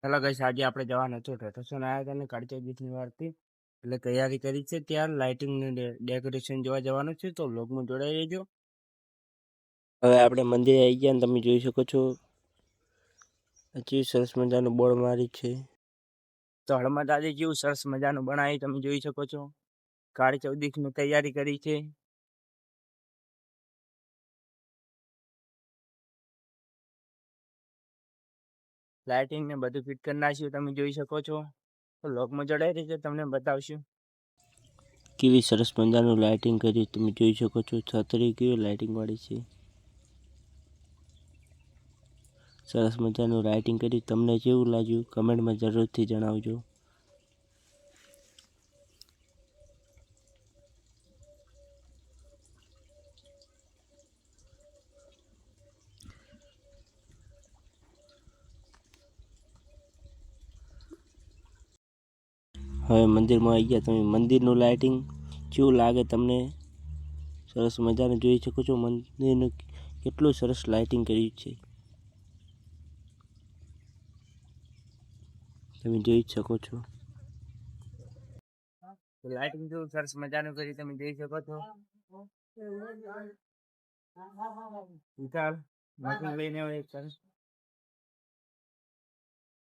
ચાલો ગાઈસ, આજે આપણે જવાના છે રથોત્સવ આવ્યા હતા ને કાળી ચૌદશની વારથી એટલે તૈયારી કરી છે. ત્યાં લાઇટિંગ ને ડેકોરેશન જોવા જવાનું છે, તો વ્લોગમાં જોડાઈ રહેજો. હવે આપણે મંદિરે આવી ગયા ને તમે જોઈ શકો છો હજી સરસ મજાનું બોર્ડ મારી છે. તો હળમદ આજે જેવું સરસ મજાનું બનાવી તમે જોઈ શકો છો. કાળી ચૌદશની તૈયારી કરી છે. લાઇટિંગ ને બધું ફિટ કરી નાખ્યું તમે જોઈ શકો છો. તો વ્લોગમાં જોડાઈ રહેજો, તમને બતાવશું કેવી સરસ મજાનું લાઇટિંગ કરી તમે જોઈ શકો છો. છતરી કેવી લાઇટિંગ વાળી છે. સરસ મજાનું લાઇટિંગ કરી તમને કેવું લાગ્યું કમેન્ટમાં જરૂરથી જણાવજો. હવે મંદિરમાં આવી ગયા તમે મંદિરનું લાઇટિંગ કેવું લાગે તમને સરસ મજાનું જોઈ શકો છો. મંદિરનું કેટલું સરસ લાઇટિંગ કર્યું છે તમે જોઈ શકો છો. લાઇટિંગ જો સરસ મજાનું કરી તમે જોઈ શકો છો. વિશાલ મશીન લઈને આવે સરસ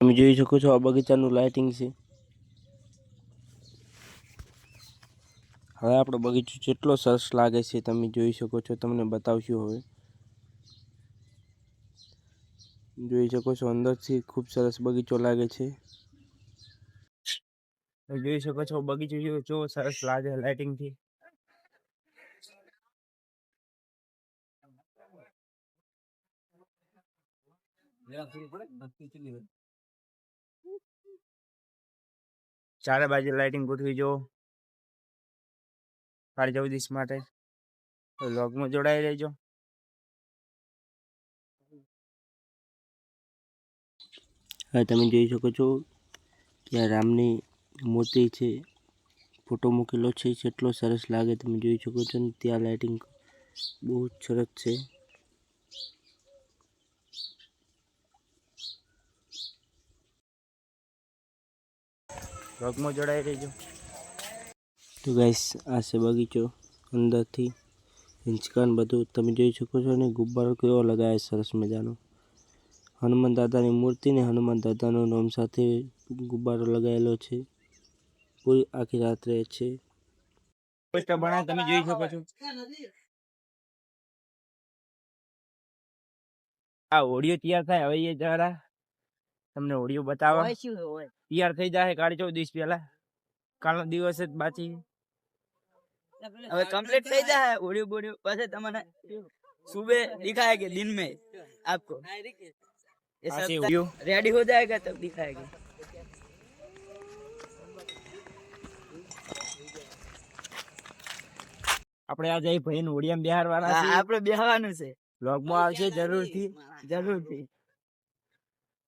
તમે જોઈ શકો છો. આ બગીચાનું લાઇટિંગ છે. હવે આપણો બગીચો જેટલો સરસ લાગે છે તમે જોઈ શકો છો. તમને બતાવશું હવે જોઈ શકો છો. અંદરથી ખૂબ સરસ બગીચો લાગે છે. જોઈ શકો છો બગીચો જો સરસ લાગે લાઇટિંગ થી. ચારે બાજુ લાઇટિંગ ગોઠવી જો કાળી ચૌદશ માટે. વ્લોગમાં જોડાઈ રહેજો. હવે તમે જોઈ શકો છો ત્યાં રામની મૂર્તિ છે, ફોટો મૂકેલો છે. કેટલો સરસ લાગે તમે જોઈ શકો છો. ત્યાં લાઇટિંગ બહુ સરસ છે. વ્લોગમાં જોડાઈ રહેજો. તો ગાઈસ આ છે બગીચો. અંદરથી હિંચકાન બધું તમે જોઈ શકો છો. અને ગુબ્બારો કેવો લગાવે સરસ મજાનો. હનુમાન દાદાની મૂર્તિ ને હનુમાન દાદાનું નામ સાથે ગુબ્બારો લગાવેલો છે. પૂરી આખી રાત રહે છે. પોસ્ટર બનાવે તમે જોઈ શકો છો. આ ઓડિયો તૈયાર થાય હવે એ જરા તમને ઓડિયો બતાવો. તૈયાર થઈ જાય કાળી ચૌદશ પહેલા. કાલનો દિવસ જ બાકી હવે कंप्लीट થઈ જાય. ઓડિયો બોડિયો પછી તમને सुबह दिखाएंगे दिन में आपको ये सब रेडी हो जाएगा तब दिखाएंगे. આપણે આ જઈ ભાઈ ઓડિયામાં બેહારવાના છે. આપણે બેહવાનું છે. વ્લોગમાં આવશે જરૂરથી જરૂરથી.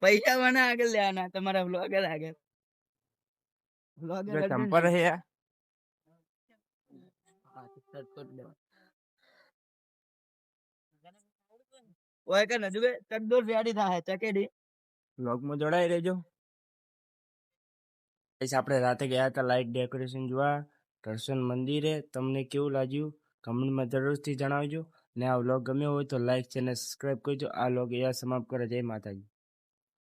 પૈસા મને આગળ લેવાના તમારા વ્લોગર આગળ. વ્લોગર સંપર્ક હે ઓય કે નજુબે તકદોર રેડી થાય ચકેડી. વ્લોગમાં જોડાઈ રહેજો. આપણે રાતે ગયા હતા લાઇટ ડેકોરેશન જોવા દર્શન મંદિરે. તમને કેવું લાગ્યું કમેન્ટમાં જરૂરથી જણાવજો. ને આ વ્લોગ ગમ્યો હોય તો લાઈક છે અને સબસ્ક્રાઈબ કરજો. આ વ્લોગ અહીંયા સમાપ્ત કરે. જય માતાજી.